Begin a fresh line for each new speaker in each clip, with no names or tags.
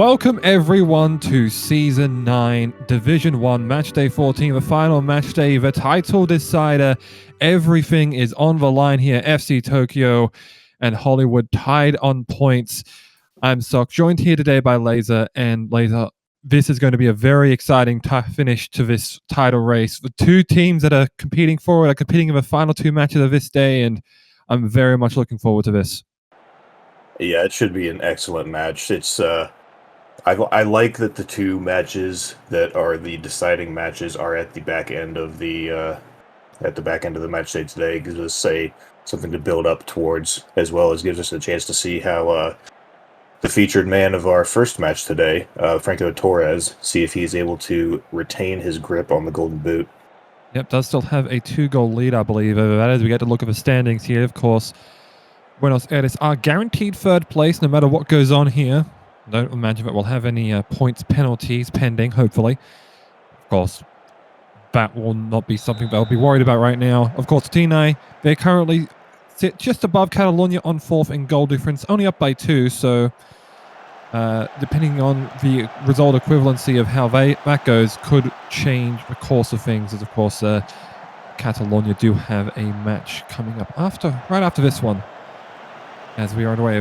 Welcome everyone to Season 9, Division 1, Matchday 14, the final matchday, the title decider. Everything is on the line here. FC Tokyo and Hollywood tied on points. I'm Socc, joined here today by Laser. And Laser, this is going to be a very exciting finish to this title race. The two teams that are competing for it are competing in the final two matches of this day, and I'm very much looking forward to this.
Yeah, it should be an excellent match. It's I like that the two matches that are the deciding matches are at the back end of the match day today. Gives us something to build up towards, as well as gives us a chance to see how the featured man of our first match today, Franco Torres, see if he's able to retain his grip on the Golden Boot.
Yep, does still have a 2-goal lead, I believe, over that as we get to look at the standings here. Of course, Buenos Aires are guaranteed third place no matter what goes on here. Don't imagine that we'll have any points penalties pending, hopefully. Of course, that will not be something they'll be worried about right now. Of course, Athênai, they currently sit just above Catalunya on fourth in goal difference, only up by 2, so depending on the result equivalency of how that goes could change the course of things, as of course Catalunya do have a match coming up right after this one. As we are underway,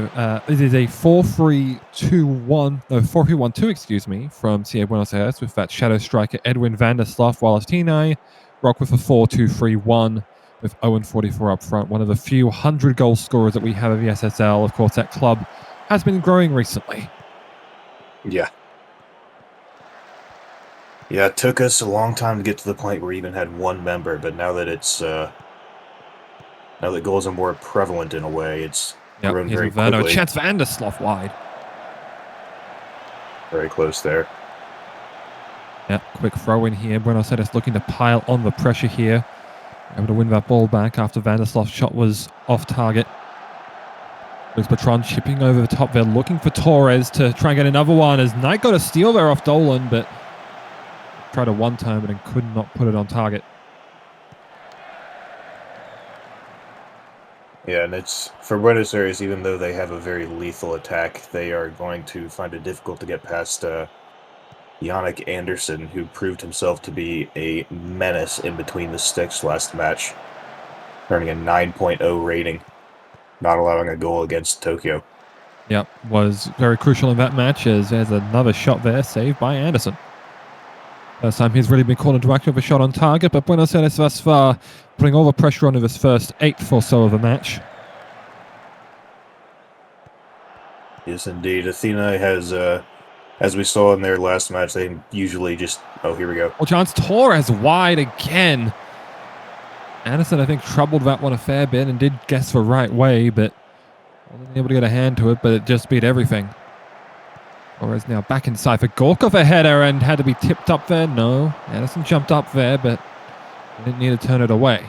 it is a 4-3-1-2, excuse me, from CA Buenos Aires with that shadow striker Edwin van der Sloot, while Athênai rock with a 4-2-3-1 with Owen 44 up front, one of the few 100-goal scorers that we have at the SSL. Of course, that club has been growing recently.
Yeah, it took us a long time to get to the point where we even had one member, but now that goals are more prevalent in a way, it's grown very quickly.
Chance van der Sloot wide.
Very close there.
Yeah, quick throw in here. Buenos Aires looking to pile on the pressure here. Able to win that ball back after van der Sloot's shot was off target. Luis Patron chipping over the top there, looking for Torres to try and get another one, as Knight got a steal there off Dolan, but tried a one-time and could not put it on target.
Yeah, and it's for Buenos Aires, even though they have a very lethal attack, they are going to find it difficult to get past Yannick Anderson, who proved himself to be a menace in between the sticks last match, earning a 9.0 rating, not allowing a goal against Tokyo.
Yep, was very crucial in that match, as there's another shot there, saved by Anderson. First time he's really been called into action with a shot on target, but Buenos Aires thus far putting all the pressure on in this first 8th or so of the match.
Yes, indeed. Athênai has, as we saw in their last match, they usually just... Oh, here we go.
Well, chance Torres wide again. Anderson, I think, troubled that one a fair bit and did guess the right way, but wasn't able to get a hand to it, but it just beat everything. Torres now back inside for Gorkov, a header, and had to be tipped up there. No, Anderson jumped up there, but didn't need to turn it away.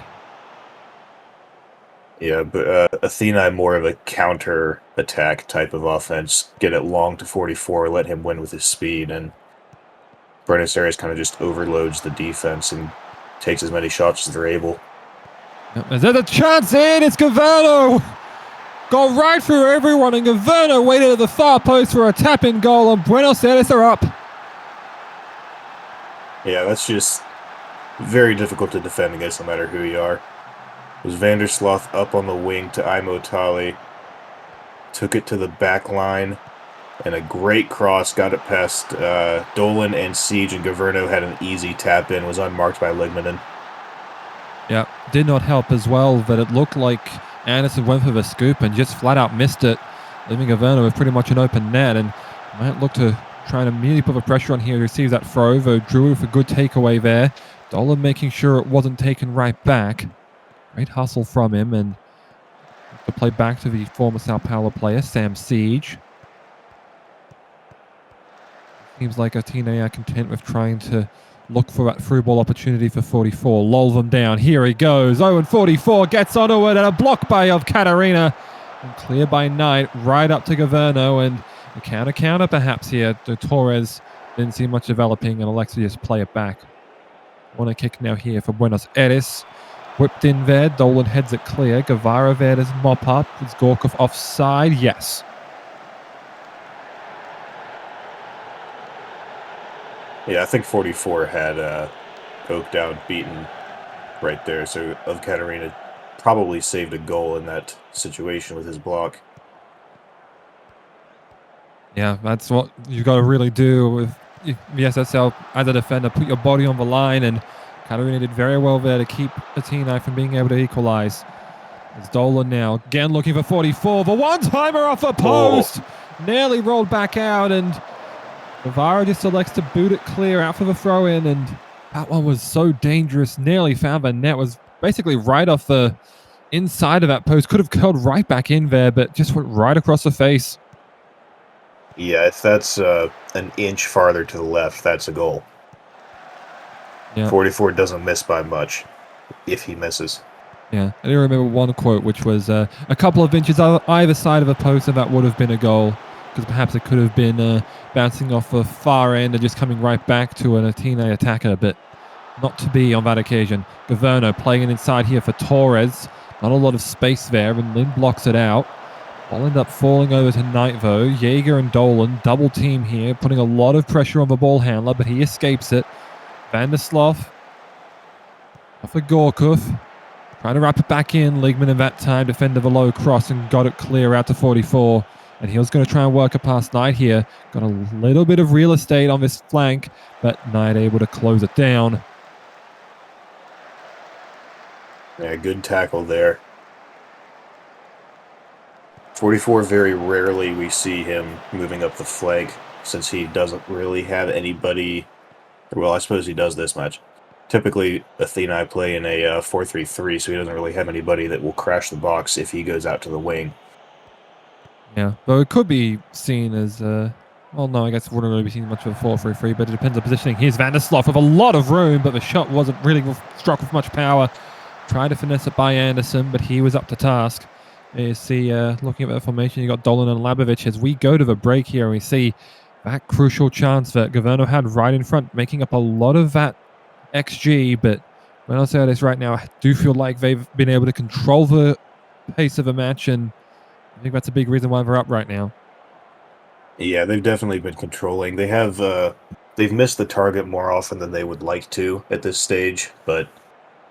Yeah, but Athênai more of a counter-attack type of offense. Get it long to 44, let him win with his speed, and Buenos Aires kind of just overloads the defense and takes as many shots as they're able.
Is there a chance in? It's Governo! Got right through everyone, and Governo waited at the far post for a tap-in goal, and Buenos Aires are up.
Yeah, that's just very difficult to defend against no matter who you are. It was van der Sloot up on the wing to Imo Tali. Took it to the back line, and a great cross, got it past Dolan and Siege, and Governo had an easy tap-in, was unmarked by Ligmanen.
Yeah, did not help as well, but it looked like Anderson went for the scoop and just flat out missed it, leaving Governo with pretty much an open net, and might look to try and immediately put the pressure on here to receive that throw, though drew with a good takeaway there. Dolan making sure it wasn't taken right back. Great hustle from him, and the play back to the former Sao Paulo player, Sam Siege. Seems like Athênai are content with trying to look for that through ball opportunity for 44. Lull them down. Here he goes. Owen 44 gets onto it, and a block by of Katarina. And clear by Knight right up to Governo, and a counter perhaps here. Torres didn't see much developing, and elects to just play it back. Corner kick now here for Buenos Aires. Whipped in there. Dolan heads it clear. Guevara there does mop up. Is Gorkov offside? Yes.
Yeah, I think 44 had poked out, beaten right there. So of Katarina probably saved a goal in that situation with his block.
Yeah, that's what you got to really do with VSSL as a defender. Put your body on the line, and Katarina did very well there to keep Athênai from being able to equalize. It's Dolan now, again looking for 44. The one-timer off the post! Nearly rolled back out, and Guevara just elects to boot it clear out for the throw-in, and that one was so dangerous. Nearly found the net. Was basically right off the inside of that post. Could have curled right back in there, but just went right across the face.
Yeah, if that's an inch farther to the left, that's a goal.
Yeah.
44 doesn't miss by much, if he misses.
Yeah, I do remember one quote, which was a couple of inches either side of a post, and that would have been a goal, because perhaps it could have been bouncing off the far end and just coming right back to an Athênai attacker, but not to be on that occasion. Governo playing it inside here for Torres. Not a lot of space there, and Lynn blocks it out. Ball end up falling over tonight, though. Jaeger and Dolan double team here, putting a lot of pressure on the ball handler, but he escapes it. Van der Sloot off of Gorkov. Trying to wrap it back in. Ligman in that time defended the low cross and got it clear out to 44. And he was going to try and work it past Knight here. Got a little bit of real estate on this flank, but Knight able to close it down.
Yeah, good tackle there. 44, very rarely we see him moving up the flank, since he doesn't really have anybody. Well, I suppose he does this much. Typically, Athênai play in a 4-3-3, so he doesn't really have anybody that will crash the box if he goes out to the wing.
Yeah, though it could be seen as, well, no, I guess it wouldn't really be seen much of a 4-3-3, but it depends on positioning. Here's Van der Sloot with a lot of room, but the shot wasn't really struck with much power. Tried to finesse it by Anderson, but he was up to task. You see, looking at that formation, you got Dolan and Labovic as we go to the break here, and we see that crucial chance that Governo had right in front, making up a lot of that XG, but Buenos Aires right now, I do feel like they've been able to control the pace of the match, and I think that's a big reason why they're up right now.
Yeah, they've definitely been controlling. They have they've missed the target more often than they would like to at this stage, but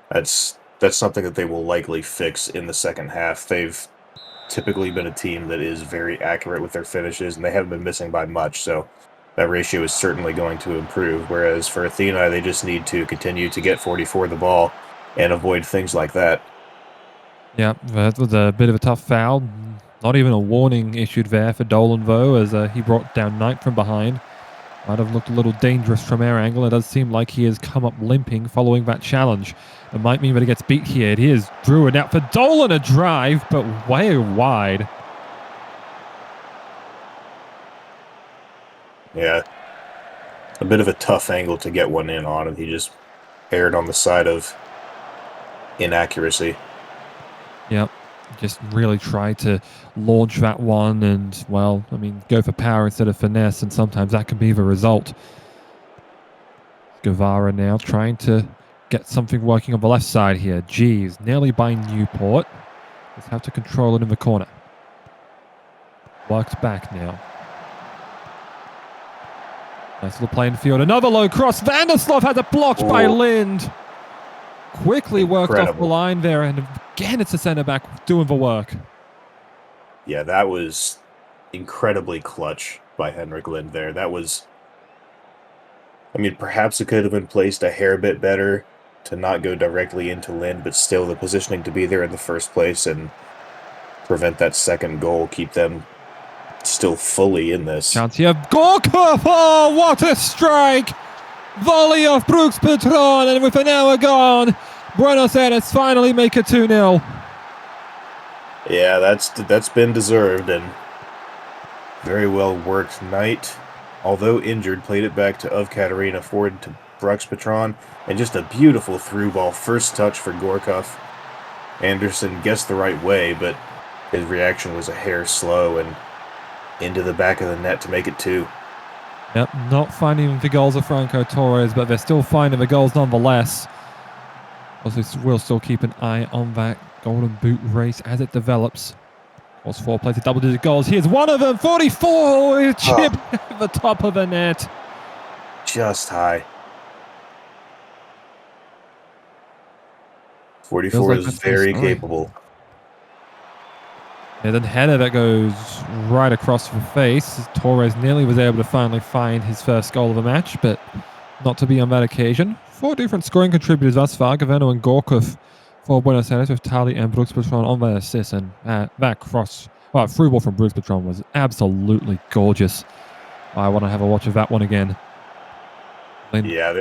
that's something that they will likely fix in the second half. They've typically been a team that is very accurate with their finishes, and they haven't been missing by much, so that ratio is certainly going to improve. Whereas for Athênai, they just need to continue to get 44 the ball and avoid things like that.
Yeah, that was a bit of a tough foul. Not even a warning issued there for Dolan, though, as he brought down Knight from behind. Might have looked a little dangerous from our angle. It does seem like he has come up limping following that challenge. It might mean that he gets beat here. It is Druid out for Dolan, a drive, but way wide.
Yeah, a bit of a tough angle to get one in on, and he just erred on the side of inaccuracy.
Yep, just really try to launch that one and, well, I mean, go for power instead of finesse, and sometimes that can be the result. Guevara now trying to get something working on the left side here. Geez, nearly by Newport. Let's have to control it in the corner. Works back now. Nice little play in field. Another low cross. Van der Sloot has it blocked by Lind. Quickly worked off the line there, and again it's the centre back doing the work.
Yeah, that was incredibly clutch by Henrik Lind there. That was, I mean, perhaps it could have been placed a hair bit better to not go directly into Lind, but still the positioning to be there in the first place and prevent that second goal, keep them still fully in this.
Chance here. Gorkov! Oh, what a strike! Volley of Brooks Patron, and with an hour gone, Buenos Aires finally make it 2-0.
Yeah, that's been deserved, and very well worked. Knight, although injured, played it back to Of Katarina, forward to Brooks Patron, and just a beautiful through ball. First touch for Gorkov. Anderson guessed the right way, but his reaction was a hair slow, and into the back of the net to make it 2.
Yep, not finding the goals of Franco Torres, but they're still finding the goals nonetheless. Also, we'll still keep an eye on that Golden Boot race as it develops. Was 4 plays of double-digit goals. Here's one of them, 44, chip at the top of the net.
just high.
Feels
44
like
is
that's their
very
story.
capable.
And then header that goes right across the face. Torres nearly was able to finally find his first goal of the match, but not to be on that occasion. 4 different scoring contributors thus far, Gaveno and Gorkov for Buenos Aires, with Tali and Brooks Patron on their assist. And that through ball from Brooks Patron was absolutely gorgeous. I want to have a watch of that one again.
Yeah,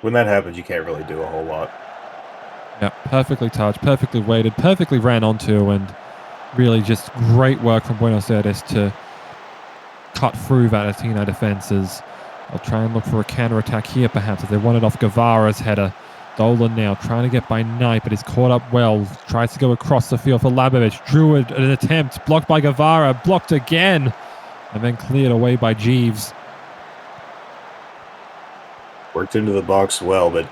when that happens, you can't really do a whole lot.
Yeah, perfectly touched, perfectly weighted, perfectly ran onto, and really just great work from Buenos Aires to cut through that Athênai defences. I'll try and look for a counter-attack here, perhaps, as they want it off Guevara's header. Dolan now trying to get by Knight, but he's caught up well. Tries to go across the field for Labovic. Drew an attempt, blocked by Guevara, blocked again, and then cleared away by Jeeves.
Worked into the box well, but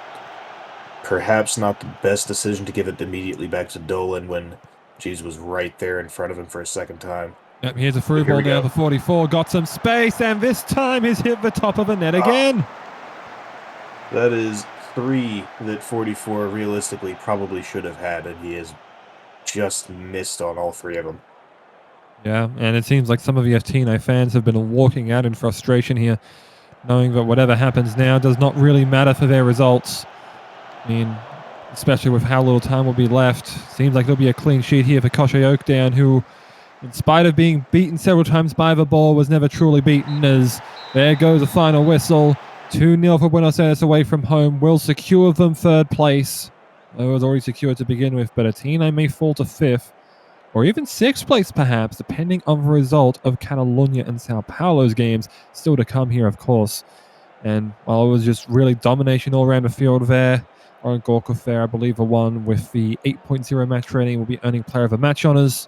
perhaps not the best decision to give it immediately back to Dolan when Jeeves was right there in front of him for a second time.
Yep, here's a through ball now for 44. Got some space, and this time he's hit the top of the net again.
That is 3 that 44 realistically probably should have had, and he has just missed on all 3 of them.
Yeah, and it seems like some of the Athênai fans have been walking out in frustration here, knowing that whatever happens now does not really matter for their results. I mean, especially with how little time will be left. Seems like there'll be a clean sheet here for Koshe Oakdown, who, in spite of being beaten several times by the ball, was never truly beaten, as there goes the final whistle. 2-0 for Buenos Aires away from home will secure them 3rd place. It was already secured to begin with, but Athênai may fall to 5th, or even 6th place perhaps, depending on the result of Catalunya and Sao Paulo's games, still to come here, of course. And while it was just really domination all around the field there, Oren Gorkov there, I believe the one with the 8.0 match rating, will be earning player of the match honours.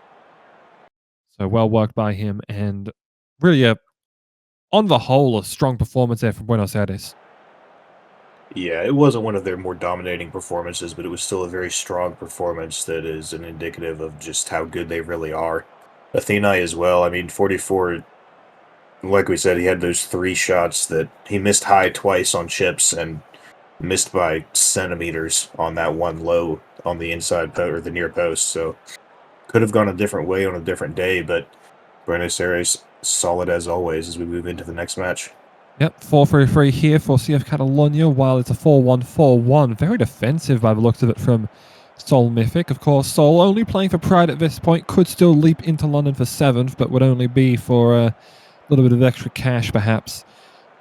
So well worked by him, and really on the whole, a strong performance there from Buenos Aires.
Yeah, it wasn't one of their more dominating performances, but it was still a very strong performance that is an indicative of just how good they really are. Athênai as well. I mean, 44, like we said, he had those 3 shots that he missed high twice on chips and missed by centimeters on that one low on the inside or the near post. So could have gone a different way on a different day, but Buenos Aires solid as always as we move into the next match.
Yep, 4-3-3 here for CF Catalunya, while it's a 4-1-4-1. Very defensive by the looks of it from Seoul Mythic. Of course, Seoul only playing for pride at this point, could still leap into London for 7th, but would only be for a little bit of extra cash perhaps,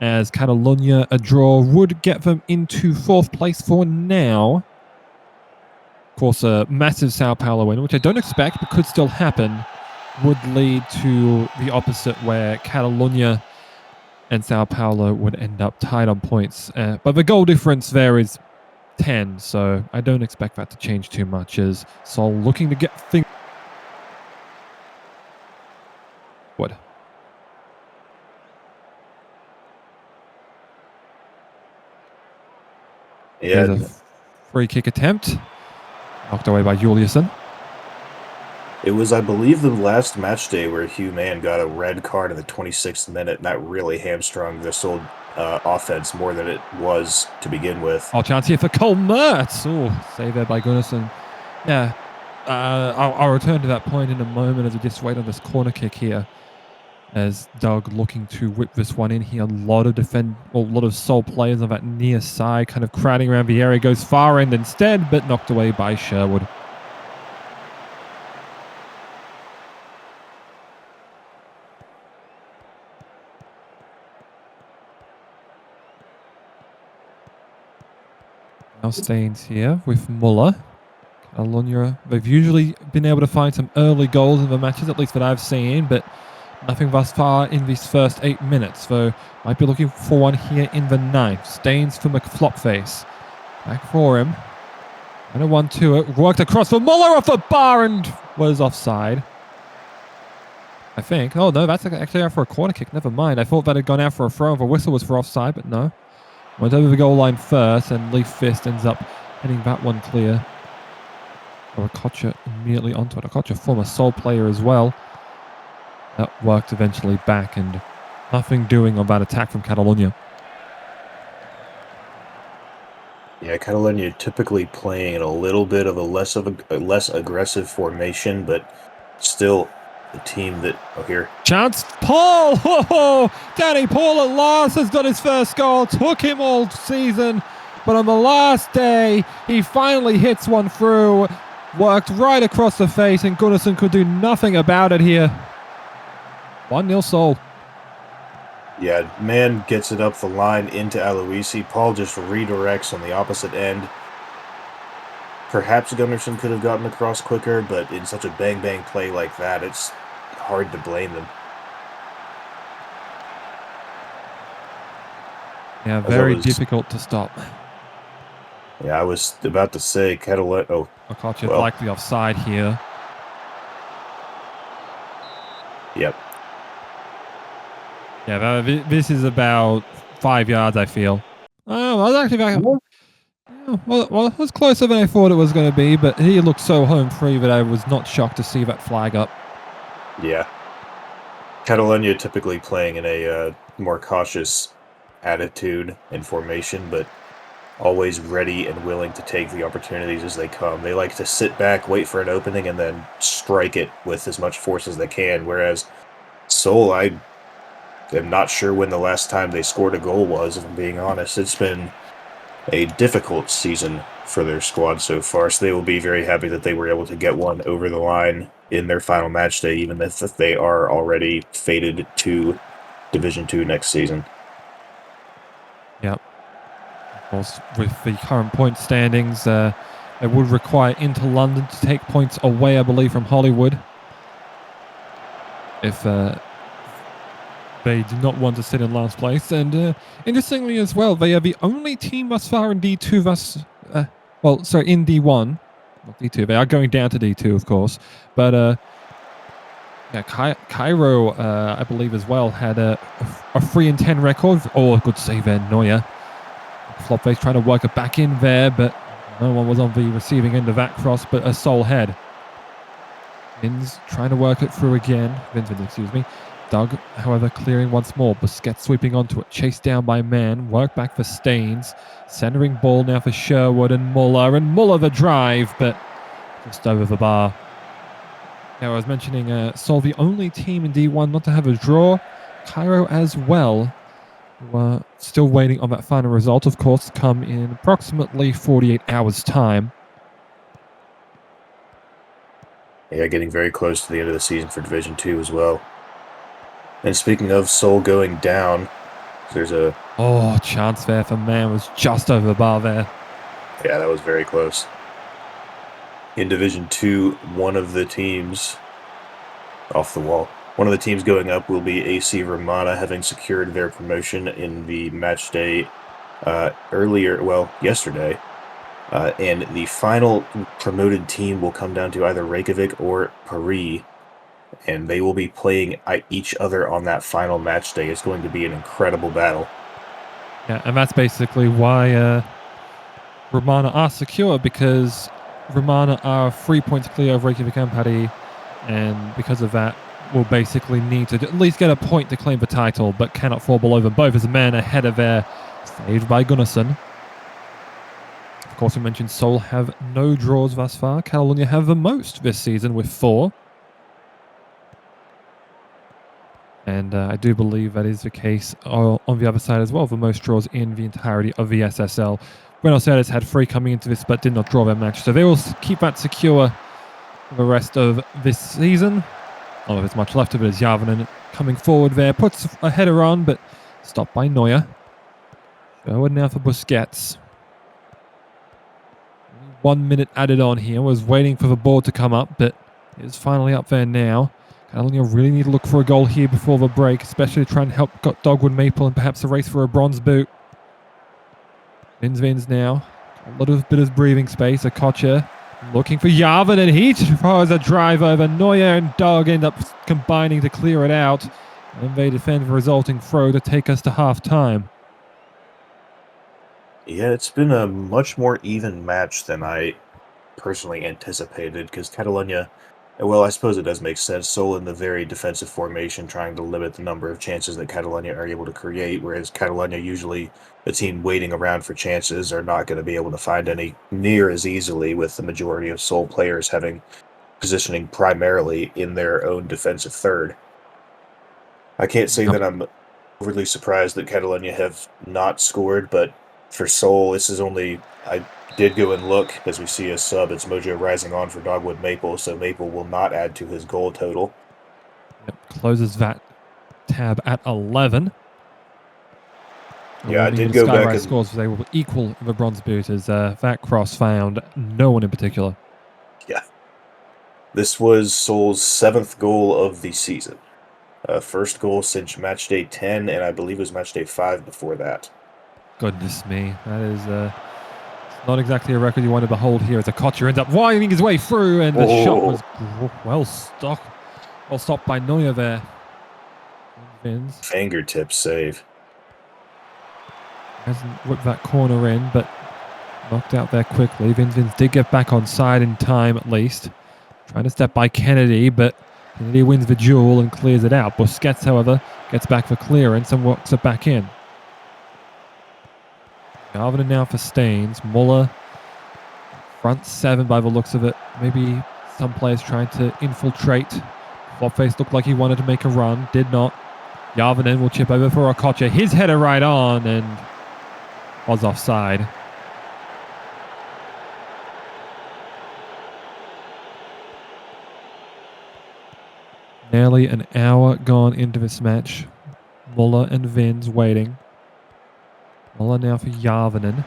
as Catalunya, a draw would get them into 4th place for now. Of course, a massive Sao Paulo win, which I don't expect, but could still happen, would lead to the opposite, where Catalunya and Sao Paulo would end up tied on points. But the goal difference there is 10, so I don't expect that to change too much, as Seoul looking to get things forward.
Yeah,
There's a free kick attempt, knocked away by Juliusson.
it was, I believe, the last match day where Hugh Mann got a red card in the 26th minute, and that really hamstrung the Seoul offense more than it was to begin with.
Oh, chance here for Cole Mertz. Oh, save there by Gunnarsson. Yeah, I'll return to that point in a moment as we just wait on this corner kick here. As Doug looking to whip this one in here. A lot of Seoul players on that near side, kind of crowding around the area. Goes far end instead, but knocked away by Sherwood. Now Staines here with Muller. Catalunya, they've usually been able to find some early goals in the matches, at least that I've seen, but nothing thus far in these first 8 minutes. So might be looking for one here in the 9th. Staines for McFlopface. Back for him. And a 1-2. It worked across for Muller off the bar and was offside, I think. Oh no, that's actually out for a corner kick. Never mind. I thought that had gone out for a throw and the whistle was for offside, but no. Went over the goal line first, and Leaf Fist ends up heading that one clear. Okocha immediately onto it. Okocha, former Seoul player as well. That worked eventually back, and nothing doing on that attack from Catalunya.
Yeah, Catalunya typically playing in a little bit of a less aggressive formation, but still a team that here.
Chance, Paul! Oh, Danny Paul at last has got his first goal. Took him all season, but on the last day, he finally hits one through. Worked right across the face, and Gunnarsson could do nothing about it here. 1-0 Seoul.
Yeah, man gets it up the line into Aloisi. Paul just redirects on the opposite end. Perhaps Gunnarsson could have gotten across quicker, but in such a bang-bang play like that, it's hard to blame them.
Yeah, very difficult to stop.
Yeah, I was about to say Catalunya. Oh,
Okocha likely offside here.
Yep.
Yeah, this is about 5 yards, I feel. Oh, I was actually back. Well, it was closer than I thought it was going to be, but he looked so home free that I was not shocked to see that flag up.
Yeah. Catalunya typically playing in a more cautious attitude and formation, but always ready and willing to take the opportunities as they come. They like to sit back, wait for an opening, and then strike it with as much force as they can, whereas Seoul, I am not sure when the last time they scored a goal was, if I'm being honest. It's been a difficult season for their squad so far, so they will be very happy that they were able to get one over the line in their final match day, even if they are already fated to Division 2 next season.
Yep. Of course, with the current point standings, it would require Inter London to take points away, I believe, from Hollywood. If they do not want to sit in last place. And interestingly as well, they are the only team thus far in D2 in D1. Not D2, they are going down to D2, of course. But Cairo, I believe as well, had a 3-10 record. Oh, good save there, Neuer. Flopface trying to work it back in there, but no one was on the receiving end of that cross, but a Seoul head. Vins trying to work it through again. Vins, excuse me. Doug, however, clearing once more. Busquets sweeping onto it. Chased down by Man. Work back for Staines. Centering ball now for Sherwood and Muller. And Muller the drive, but just over the bar. Now, I was mentioning Seoul, the only team in D1 not to have a draw. Cairo as well. We're still waiting on that final result, of course, to come in approximately 48 hours' time.
Yeah, getting very close to the end of the season for Division 2 as well. And speaking of Seoul going down, there's a...
Oh, chance there for Man was just over the bar there.
Yeah, that was very close. In Division 2, one of the teams... Off the wall. One of the teams going up will be AC Romana, having secured their promotion in the match day yesterday. And the final promoted team will come down to either Reykjavik or Paris, and they will be playing each other on that final match day. It's going to be an incredible battle.
Yeah, and that's basically why Romana are secure, because Romana are 3 points clear of Reykjavik and Paris, and because of that, will basically need to at least get a point to claim the title, but cannot fall below them both as a man ahead of there, saved by Gunnarsson. Of course, we mentioned Seoul have no draws thus far. Catalunya have the most this season with 4. And I do believe that is the case on the other side as well, the most draws in the entirety of the SSL. Buenos Aires had 3 coming into this, but did not draw their match. So they will keep that secure for the rest of this season. I don't know if there's much left of it as Järvinen coming forward there. Puts a header on, but stopped by Neuer. Sherwood now for Busquets. 1 minute added on here. Was waiting for the ball to come up, but it's finally up there now. Catalunya really need to look for a goal here before the break, especially to try and help Dogwood Maple and perhaps a race for a bronze boot. Vins now. A little bit of breathing space. Okocha looking for Järvinen, and he throws a drive over. Neuer and Dog end up combining to clear it out, and they defend the resulting throw to take us to half-time.
Yeah, it's been a much more even match than I personally anticipated, because Catalunya Well, I suppose it does make sense. Seoul in the very defensive formation, trying to limit the number of chances that Catalunya are able to create, whereas Catalunya usually the team waiting around for chances are not going to be able to find any near as easily, with the majority of Seoul players having positioning primarily in their own defensive third. I can't say that I'm overly surprised that Catalunya have not scored, but for Seoul, this is only... I did go and look, as we see a sub. It's Mojo Rising on for Dogwood Maple, so Maple will not add to his goal total.
Yep, closes that tab at 11.
Yeah, I did go back and...
scores, they will equal the bronze boot, as that cross found no one in particular.
Yeah. This was Seoul's 7th goal of the season. First goal since Matchday 10, and I believe it was Matchday 5 before that.
Goodness me, that is not exactly a record you want to behold here, as Okocha ends up winding his way through, and the shot was well stopped by Neuer there. Vins.
Fingertip save.
Hasn't whipped that corner in, but knocked out there quickly. Vins did get back on side in time, at least. Trying to step by Kennedy, but Kennedy wins the duel and clears it out. Busquets, however, gets back for clearance and works it back in. Garvin now for Staines. Muller, front 7 by the looks of it. Maybe some players trying to infiltrate. Flopface looked like he wanted to make a run. Did not. Yarvinen will chip over for Okocha. His header right on, and was offside. Nearly an hour gone into this match. Muller and Vins waiting. Muller now for Yarvinen.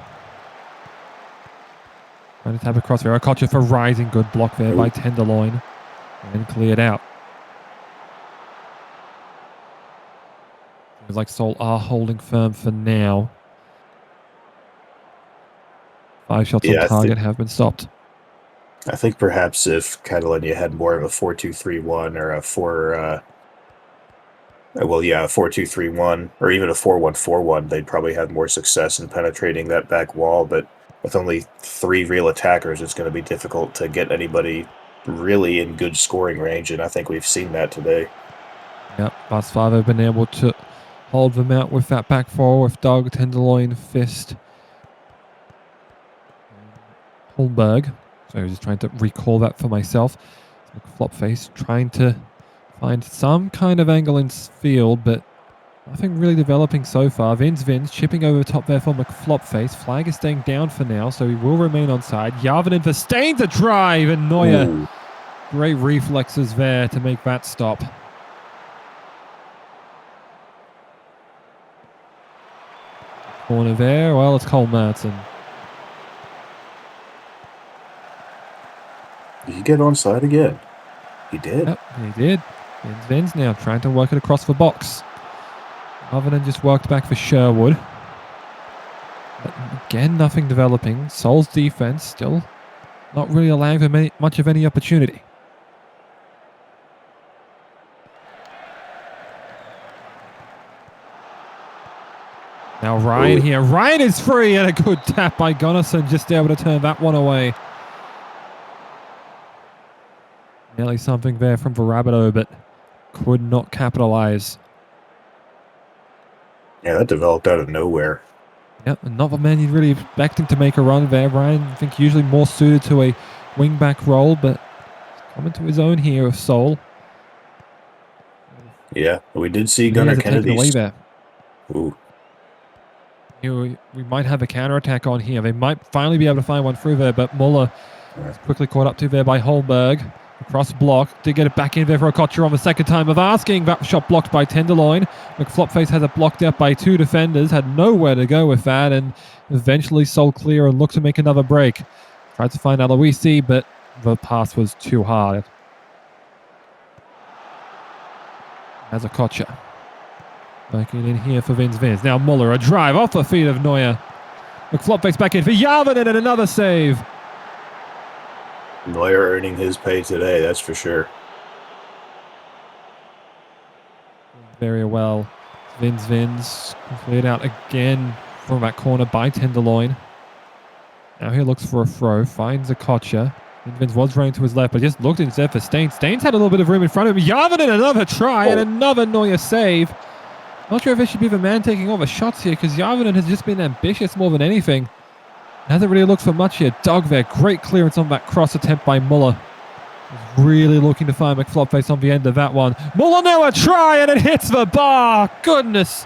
Trying to tap across there. Okocha for Rising. Good block there by Tenderloin. And cleared out. Seems like Seoul are holding firm for now. 5 shots on target have been stopped.
I think perhaps if Catalunya had more of a 4-2-3-1 or a 4-2-3-1 or even a 4-1-4-1, they'd probably have more success in penetrating that back wall. But with only 3 real attackers, it's going to be difficult to get anybody really in good scoring range, and I think we've seen that today.
Yep, thus far they've been able to hold them out with that back four with Doug, Tenderloin, Fist, Holmberg. So I was just trying to recall that for myself. Flopface trying to find some kind of angle in field, but nothing really developing so far. Vins chipping over the top there for McFlopface. Flag is staying down for now, so he will remain on side. Yarvinen for Staines a drive, and Neuer. Ooh. Great reflexes there to make that stop. Corner there. Well, it's Cole Merton.
Did he get onside again? He did?
Yep, he did. Vins now trying to work it across the box. Yarvinen just worked back for Sherwood. But again, nothing developing. Seoul's defense still not really allowing for much of any opportunity. Now Ryan here. Ryan is free, and a good tap by Gunnarsson, just able to turn that one away. Nearly something there from Varabido, but could not capitalize.
Yeah, that developed out of nowhere.
Yep, and not the man you'd really expecting to make a run there. Ryan, I think, usually more suited to a wing-back role, but coming to his own here with Seoul.
Yeah, we did see Gunnar Kennedy
away there.
Ooh.
We might have a counter-attack on here. They might finally be able to find one through there, but Muller is quickly caught up to there by Holberg. Across block, did get it back in there for Okocha on the second time of asking. That shot blocked by Tenderloin. McFlopface has it blocked out by 2 defenders. Had nowhere to go with that, and eventually Seoul clear and looked to make another break. Tried to find Aloisi, but the pass was too hard. As Okocha. Backing in here for Vins. Now Muller, a drive off the feet of Neuer. McFlopface back in for Yarvinen, and another save.
Neuer earning his pay today, that's for sure.
Very well. Vins cleared out again from that corner by Tenderloin. Now he looks for a throw, finds Okocha. Invins was running to his left, but just looked instead for Staines. Staines had a little bit of room in front of him. Järvinen, another try and another Neuer save. Not sure if it should be the man taking all the shots here, because Järvinen has just been ambitious more than anything. Hasn't really looked for much here. Dug there. Great clearance on that cross attempt by Muller. Was really looking to find McFlopface on the end of that one. Muller now a try and it hits the bar. Goodness.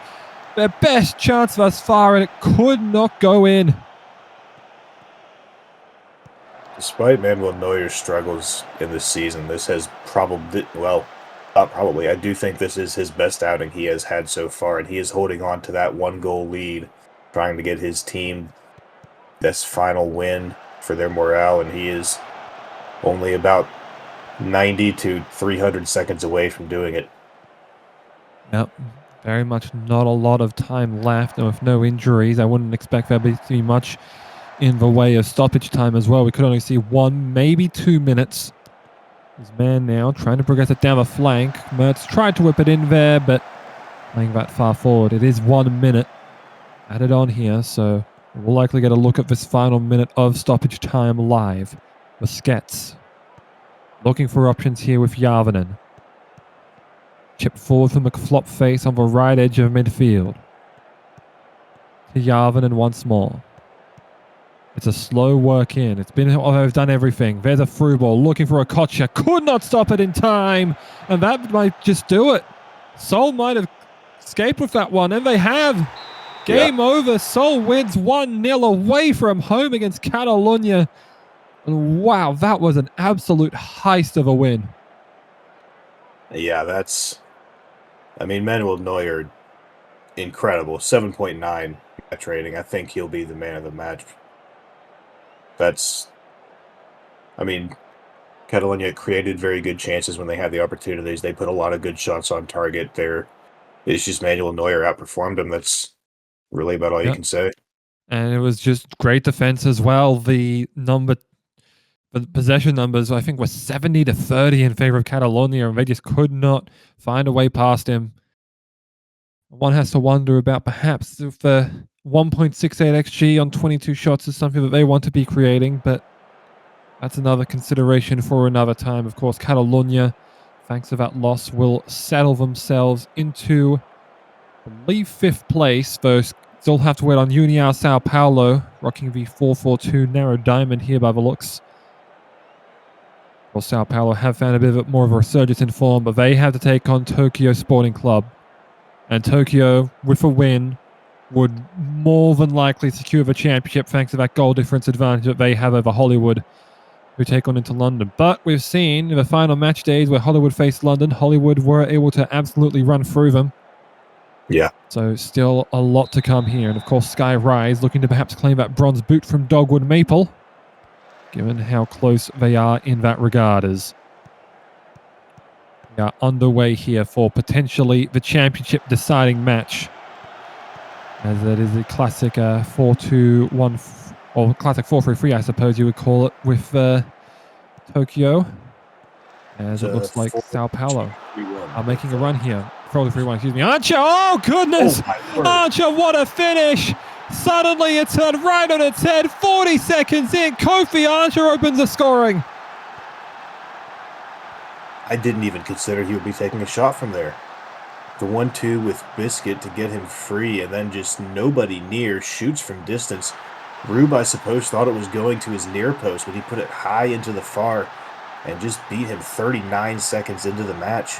Their best chance thus far and it could not go in.
Despite Manuel Neuer's struggles in this season, this has probably, well, not probably, I do think this is his best outing he has had so far, and he is holding on to that 1-goal lead, trying to get his team this final win for their morale, and he is only about 90 to 300 seconds away from doing it.
Yep, very much not a lot of time left, and with no injuries, I wouldn't expect there to be much in the way of stoppage time as well. We could only see 1, maybe 2 minutes. His man now trying to progress it down the flank. Mertz tried to whip it in there, but playing that far forward. It is 1 minute added on here, so we'll likely get a look at this final minute of stoppage time live. Busquets looking for options here with Järvinen. Chip forward from McFlopface on the right edge of midfield. To Järvinen once more. It's a slow work in. It's been, I've done everything. There's a through ball looking for a Kocha. Could not stop it in time. And that might just do it. Seoul might have escaped with that one. And they have. Game over. Seoul wins 1-0 away from home against Catalunya. And wow, that was an absolute heist of a win.
Yeah, that's... I mean, Manuel Neuer, incredible. 7.9 match rating. I think he'll be the man of the match. That's... I mean, Catalunya created very good chances when they had the opportunities. They put a lot of good shots on target there. It's just Manuel Neuer outperformed him. That's really about all you can say.
And it was just great defense as well. The possession numbers, I think, were 70 to 30 in favor of Catalonia, and they just could not find a way past him. One has to wonder about perhaps if the 1.68 XG on 22 shots is something that they want to be creating, but that's another consideration for another time. Of course, Catalunya, thanks to that loss, will settle themselves into, I believe, 5th place. Though still have to wait on União Sao Paulo, rocking the 4-4-2 narrow diamond here by the looks. Well, Sao Paulo have found a bit more of a resurgence in form, but they have to take on Tokyo Sporting Club. And Tokyo, with a win, would more than likely secure the championship thanks to that goal difference advantage that they have over Hollywood, who take on into London. But we've seen in the final match days where Hollywood faced London, Hollywood were able to absolutely run through them.
Yeah.
So still a lot to come here. And of course, Sky Rise looking to perhaps claim that bronze boot from Dogwood Maple, given how close they are in that regard. As we are underway here for potentially the championship deciding match, as it is a classic 4-2-1, or classic 4-3-3, I suppose you would call it, with Tokyo, as it looks like Sao Paulo are making a run here. 4-3-1, excuse me. Archer, oh goodness! Archer, what a finish! Suddenly it's turned right on its head. 40 seconds in, Kofi Archer opens the scoring.
I didn't even consider he would be taking a shot from there. The 1-2 with Biscuit to get him free, and then just nobody near, shoots from distance. Rube, I suppose, thought it was going to his near post, but he put it high into the far and just beat him 39 seconds into the match.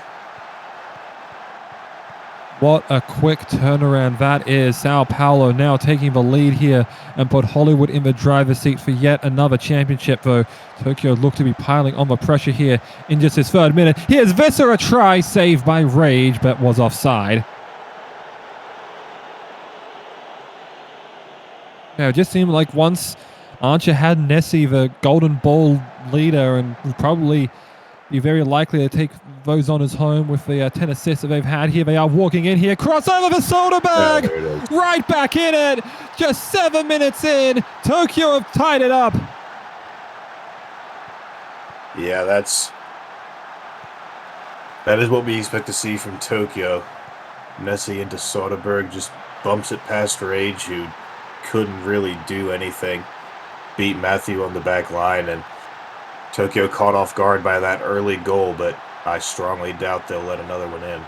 What a quick turnaround that is. Sao Paulo now taking the lead here and put Hollywood in the driver's seat for yet another championship, though Tokyo look to be piling on the pressure here in just his 3rd minute. Here's Visser, a try saved by Rage, but was offside. Yeah, it just seemed like once Archer had Nessie, the golden ball leader, and would probably be very likely to take those honours home with the 10 assists that they've had here. They are walking in here. Crossover for Soderberg. Right back in it. Just 7 minutes in. Tokyo have tied it up.
Yeah, that is what we expect to see from Tokyo. Nessie into Soderberg, just bumps it past Rage, who couldn't really do anything. Beat Matthew on the back line, and Tokyo caught off guard by that early goal, but I strongly doubt they'll let another one in.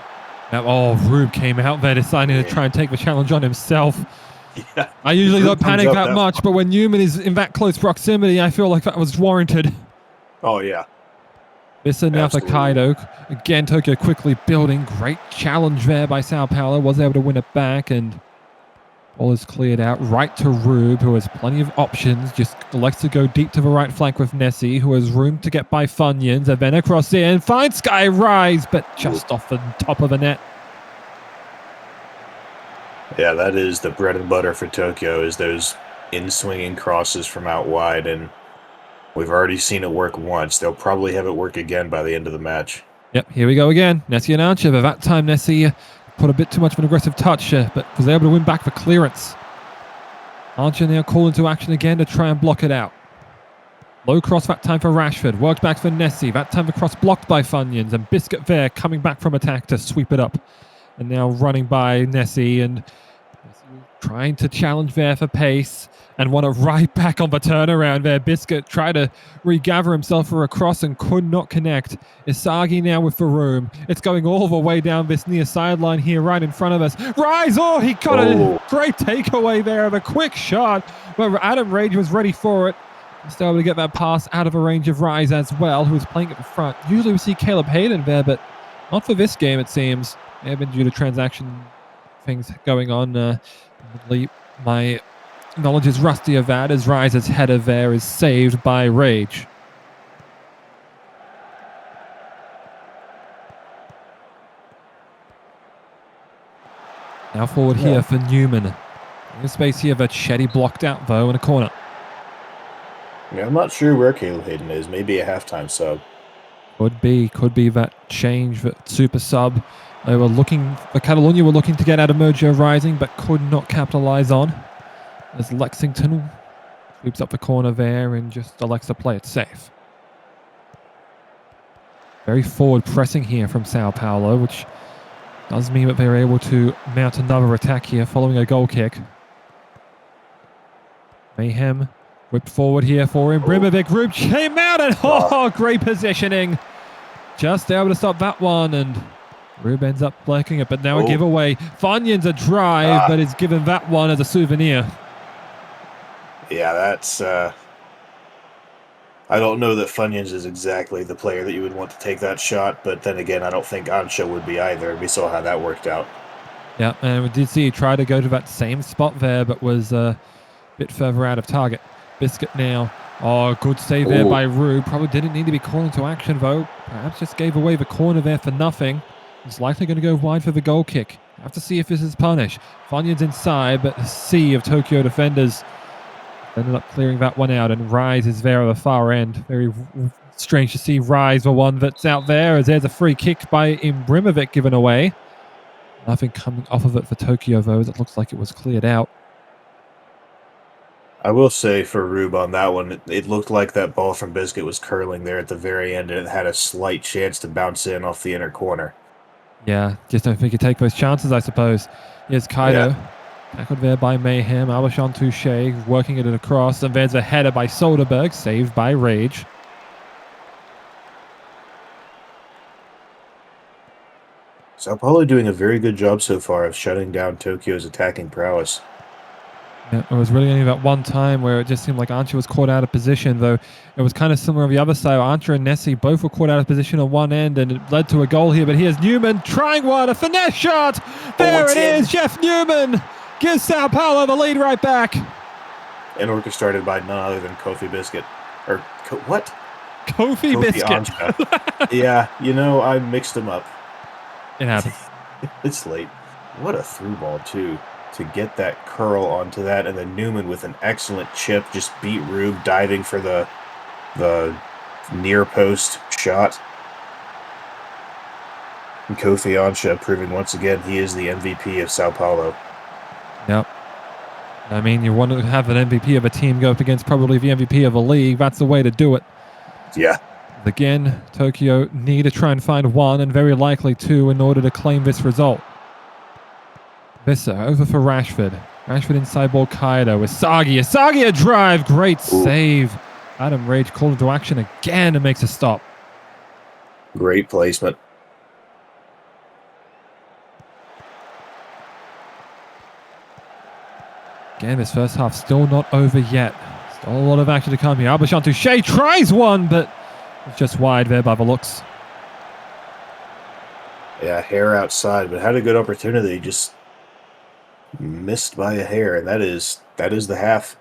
Now, Rube came out there deciding to try and take the challenge on himself.
Yeah.
I usually don't panic that much, but when Newman is in that close proximity, I feel like that was warranted.
Oh, yeah.
Visser now for Kaido. Again, Tokyo quickly building. Great challenge there by Sao Paulo. Was able to win it back, and ball is cleared out right to Rube, who has plenty of options. Just elects to go deep to the right flank with Nessie, who has room to get by Funyuns. And then across in, finds Sky Rise, but just off the top of the net.
Yeah, that is the bread and butter for Tokyo, is those in-swinging crosses from out wide, and we've already seen it work once. They'll probably have it work again by the end of the match.
Yep, here we go again. Nessie and Archer, but that time Nessie put a bit too much of an aggressive touch, but was able to win back for clearance. Archer now called into action again to try and block it out. Low cross that time for Rashford. Worked back for Nessie. That time the cross blocked by Funyuns, and Biscuit there coming back from attack to sweep it up. And now running by Nessie, and trying to challenge there for pace, and won it right back on the turnaround there. Biscuit tried to regather himself for a cross and could not connect. Isagi now with the room. It's going all the way down this near sideline here right in front of us. Rise! Oh, he got a great takeaway there of a quick shot, but Adam Rage was ready for it. Still able to get that pass out of the range of Rise as well, who was playing at the front. Usually we see Caleb Hayden there, but not for this game, it seems. May have been due to transaction things going on. My knowledge is rusty of that, as Rise's header there is saved by Rage. Now forward here for Newman. In the space here, but Shetty blocked out though in a corner.
Yeah, I'm not sure where Caleb Hayden is. Maybe a halftime sub.
Could be that change, that super sub. They were looking, the Catalunya were looking to get out of Mojo Rising, but could not capitalize on. As Lexington sweeps up the corner there and just elects to play it safe. Very forward pressing here from Sao Paulo, which does mean that they're able to mount another attack here following a goal kick. Mayhem whipped forward here for him. Brimovic, Rube came out and great positioning. Just able to stop that one, and Rube ends up blocking it, but now a giveaway. Funyuns a drive, but is given that one as a souvenir.
Yeah, that's... I don't know that Funyuns is exactly the player that you would want to take that shot, but then again, I don't think Ancho would be either. We saw how that worked out.
Yeah, and we did see he tried to go to that same spot there, but was a bit further out of target. Biscuit now. Oh, good save there by Rube. Probably didn't need to be called into action, though. Perhaps just gave away the corner there for nothing. He's likely going to go wide for the goal kick. Have to see if this is punished. Funyuns inside, but a sea of Tokyo defenders ended up clearing that one out, and Rise is there at the far end. Very strange to see Rise, the one that's out there, as there's a free kick by Imbrimovic given away. Nothing coming off of it for Tokyo, though, as it looks like it was cleared out.
I will say for Rube on that one, it looked like that ball from Biscuit was curling there at the very end, and it had a slight chance to bounce in off the inner corner.
Yeah, just don't think you take those chances, I suppose. Here's Kaido. Tackled there by Mayhem. Abashon Touche working it across, and there's a header by Soderberg, saved by Rage.
Sao Paulo doing a very good job so far of shutting down Tokyo's attacking prowess.
Yeah, it was really only that one time where it just seemed like Archer was caught out of position, though it was kind of similar on the other side. Archer and Nessie both were caught out of position on one end, and it led to a goal here. But here's Newman trying one, a finesse shot. There it is, Jeff Newman gives Sao Paulo the lead right back.
And orchestrated by none other than Kofi Biscuit. Or, what?
Kofi Biscuit.
Yeah, you know, I mixed them up.
It happens.
It's late. What a through ball, too. To get that curl onto that, and then Newman with an excellent chip just beat Rube diving for the near post shot. And Kofi Ansha proving once again he is the MVP of Sao Paulo.
Yep. I mean, you want to have an MVP of a team go up against probably the MVP of a league. That's the way to do it.
Yeah.
Again, Tokyo need to try and find one, and very likely two, in order to claim this result. Visser over for Rashford. Rashford inside ball, Kaido. Isagi a drive. Great save Adam Rage called into action again and makes a stop.
Great placement.
Again, this first half still not over yet. Still a lot of action to come here. Abachan Touche tries one, but it's just wide there by the looks.
Yeah, hair outside, but had a good opportunity. Just missed by a hair, and that is the half.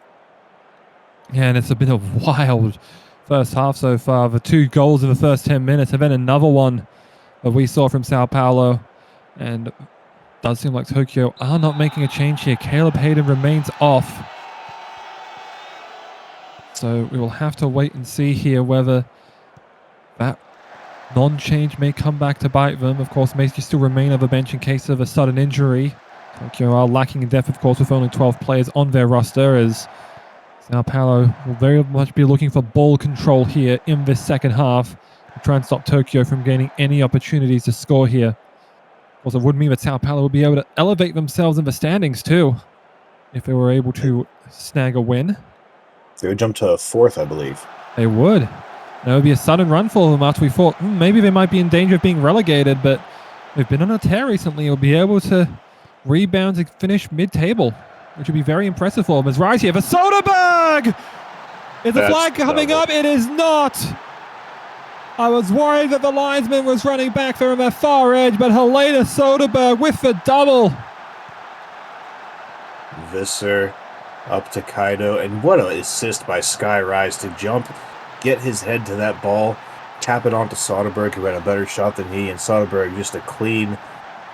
Yeah, and it's been a wild first half so far. The 2 goals in the first 10 minutes, and then another one that we saw from Sao Paulo. And it does seem like Tokyo are not making a change here. Caleb Hayden remains off. So we will have to wait and see here whether that non-change may come back to bite them. Of course, may still remain on the bench in case of a sudden injury. Tokyo are lacking in depth, of course, with only 12 players on their roster, as Sao Paulo will very much be looking for ball control here in this second half to try and stop Tokyo from gaining any opportunities to score here. Of course, it would mean that Sao Paulo will be able to elevate themselves in the standings too if they were able to snag a win.
They would jump to 4th, I believe.
They would. That would be a sudden run for them after we thought maybe they might be in danger of being relegated, but they've been on a tear recently. They'll be able to rebound to finish mid-table, which would be very impressive for them. As right here for Soderberg! Is the flag coming up? It is not! I was worried that the linesman was running back there on their far edge, but Helena Soderberg with the double.
Visser up to Kaido, and what an assist by Skyrise to jump, get his head to that ball, tap it onto Soderberg, who had a better shot than he, and Soderberg just a clean,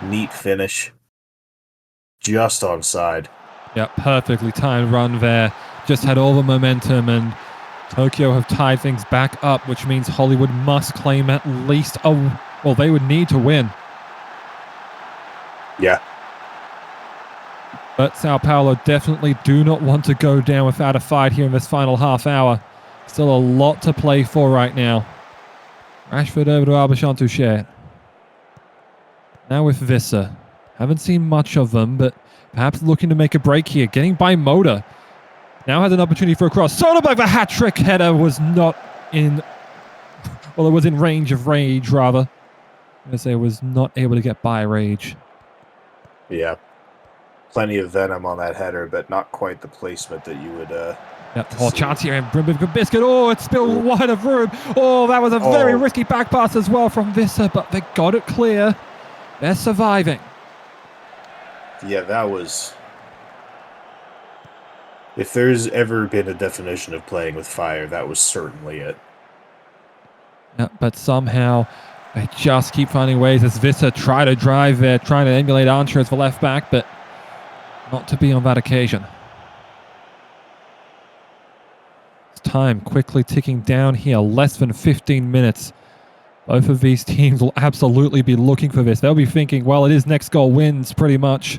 neat finish. Just onside.
Yeah, perfectly timed run there. Just had all the momentum, and Tokyo have tied things back up, which means Hollywood must claim at least well, they would need to win.
Yeah.
But Sao Paulo definitely do not want to go down without a fight here in this final half hour. Still a lot to play for right now. Rashford over to Abachan Touche. Now with Visser. Haven't seen much of them, but perhaps looking to make a break here. Getting by Moda. Now has an opportunity for a cross. Soderberg, the hat-trick header was not in... Well, it was in range of Rage, rather. I'm going to say it was not able to get by Rage.
Yeah. Plenty of venom on that header, but not quite the placement that you would...
Yep. Oh, chance here, and Biscuit. Oh, it's still wide of room. Oh, that was a very risky back pass as well from Visser, but they got it clear. They're surviving.
Yeah, that was... If there's ever been a definition of playing with fire, that was certainly it.
Yeah, but somehow they just keep finding ways as Visser try to drive there, trying to emulate Archer as the left back, but not to be on that occasion. Time quickly ticking down here, less than 15 minutes. Both of these teams will absolutely be looking for this. They'll be thinking, well, it is next goal wins, pretty much.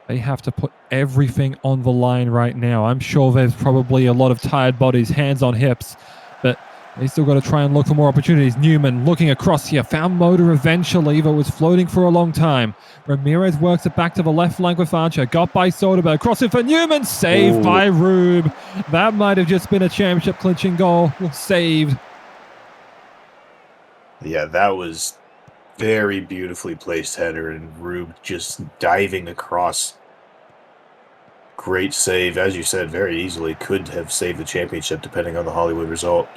They have to put everything on the line right now. I'm sure there's probably a lot of tired bodies, hands on hips, but they still got to try and look for more opportunities. Newman looking across here, found Motor eventually, but was floating for a long time. Ramirez works it back to the left flank with Archer. Got by Soderberg, crossing for Newman, saved by Rube. That might have just been a championship clinching goal. Saved.
Yeah, that was very beautifully placed header, and Rube just diving across. Great save, as you said, very easily could have saved the championship depending on the Hollywood result.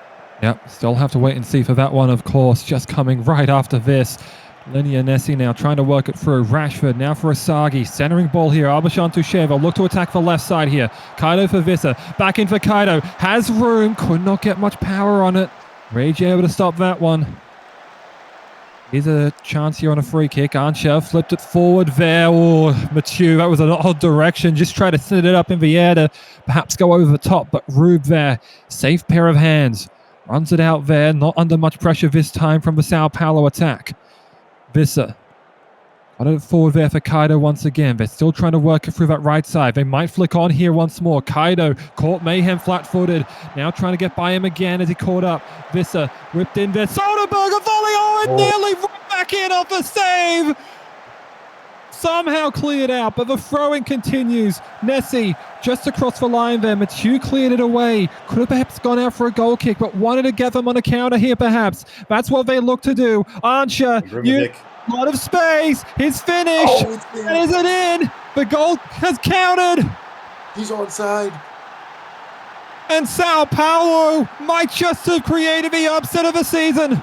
Yep, still have to wait and see for that one, of course. Just coming right after this. Linia Nessi now trying to work it through. Rashford now for Asagi. Centering ball here. Abachan Touche will look to attack the left side here. Kaido for Visser. Back in for Kaido. Has room. Could not get much power on it. Rage able to stop that one. Here's a chance here on a free kick. Archer flipped it forward there. Oh, Mathieu, that was an odd direction. Just try to set it up in the air to perhaps go over the top. But Rube there. Safe pair of hands. Runs it out there. Not under much pressure this time from the Sao Paulo attack. Visser. Got it forward there for Kaido once again. They're still trying to work it through that right side. They might flick on here once more. Kaido caught Mayhem flat-footed. Now trying to get by him again as he caught up. Visser whipped in there. Soderberg a volley. Oh, and nearly right back in off a save. Somehow cleared out, but the throwing continues. Nessi just across the line there. Mathieu cleared it away. Could have perhaps gone out for a goal kick, but wanted to get them on a counter here perhaps. That's what they look to do. Archer, a lot of space. His finish. And is it in? The goal has counted.
He's onside.
And Sao Paulo might just have created the upset of the season.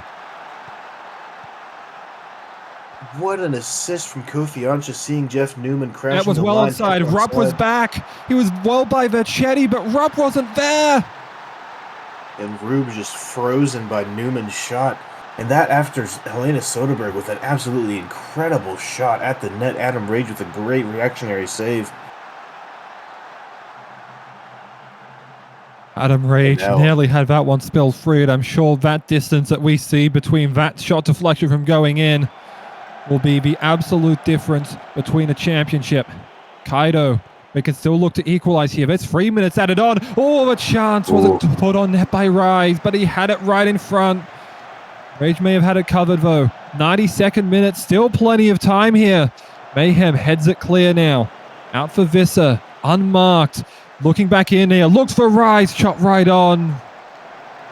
What an assist from Kofi Ancha, seeing Jeff Newman crash.
That was well onside. Rupp was back. He was well by Vercetti, but Rupp wasn't there.
And Rube just frozen by Newman's shot. And that after Helena Soderberg with an absolutely incredible shot at the net. Adam Rage with a great reactionary save.
Adam Rage nearly had that one spilled free, and I'm sure that distance that we see between that shot deflection from going in will be the absolute difference between a championship. Kaido, they can still look to equalize here. There's 3 minutes added on. Oh, the chance wasn't put on net by Rise, but he had it right in front. Rage may have had it covered though. 92nd minute, still plenty of time here. Mayhem heads it clear now. Out for Visser, unmarked. Looking back in here, looks for Rise, shot right on.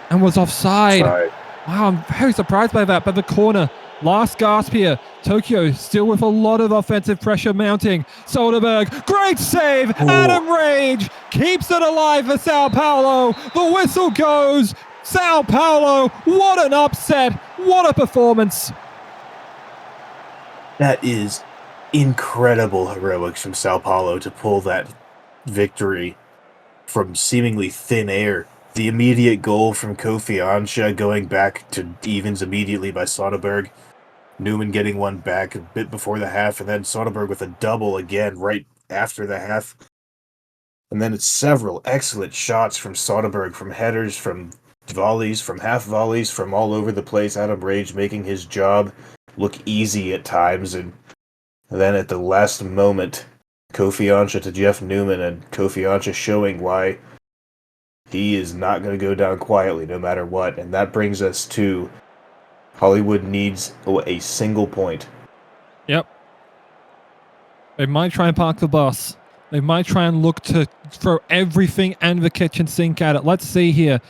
And was offside. Wow, I'm very surprised by that, but the corner. Last gasp here. Tokyo still with a lot of offensive pressure mounting. Soderberg, great save. Adam Rage keeps it alive for Sao Paulo. The whistle goes. Sao Paulo, what an upset. What a performance.
That is incredible heroics from Sao Paulo to pull that victory from seemingly thin air. The immediate goal from Kofi Ancha going back to evens immediately by Soderberg. Newman getting one back a bit before the half, and then Soderberg with a double again right after the half. And then it's several excellent shots from Soderberg, from headers, from volleys, from half volleys, from all over the place. Adam Rage making his job look easy at times, and then at the last moment, Kofi Ancha to Jeff Newman, and Kofi Ancha showing why he is not going to go down quietly no matter what. And that brings us to Hollywood needs a single point.
Yep. They might try and park the bus. They might try and look to throw everything and the kitchen sink at it. Let's see here.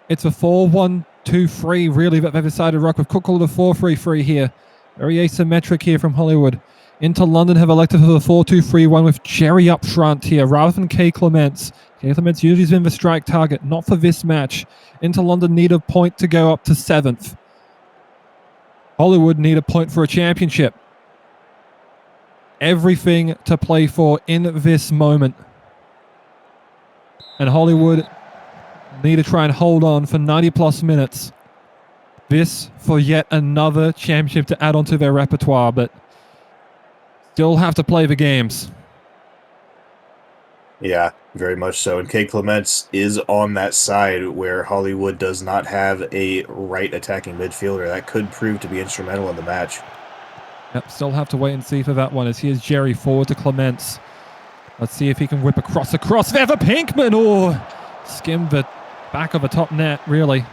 It's a 4-1-2-3 really that they've decided to rock with. Cook called it a 4-3-3 here. Very asymmetric here from Hollywood. Into London have elected for the 4-2-3-1 with Jerry up front here rather than K. Clements. K. Clements usually has been the strike target, not for this match. Into London need a point to go up to 7th. Hollywood need a point for a championship. Everything to play for in this moment. And Hollywood need to try and hold on for 90 plus minutes. This for yet another championship to add onto their repertoire, but still have to play the games.
Yeah, very much so. And K. Clements is on that side where Hollywood does not have a right attacking midfielder. That could prove to be instrumental in the match.
Yep, still have to wait and see for that one, as here's Jerry forward to Clements. Let's see if he can whip across there for Pinkman. Oh, skimmed the back of the top net, really.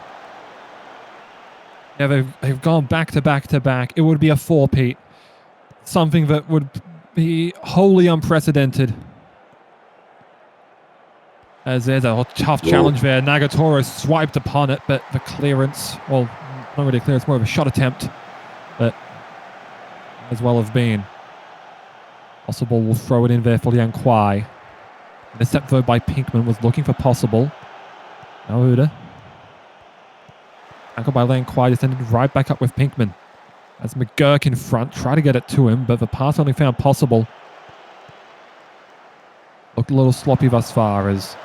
Yeah, they've gone back to back to back. It would be a four-peat. Something that would be wholly unprecedented. As there's a tough challenge there. Nagatoro swiped upon it, but the clearance, well, not really a clearance, more of a shot attempt. But as well have been. Possible will throw it in there for Liang Kwai. Intercept though by Pinkman was looking for Possible. Now Uda. Tackled by Liang Kwai, just ended right back up with Pinkman. As McGurk in front, try to get it to him, but the pass only found Possible. Looked a little sloppy thus far as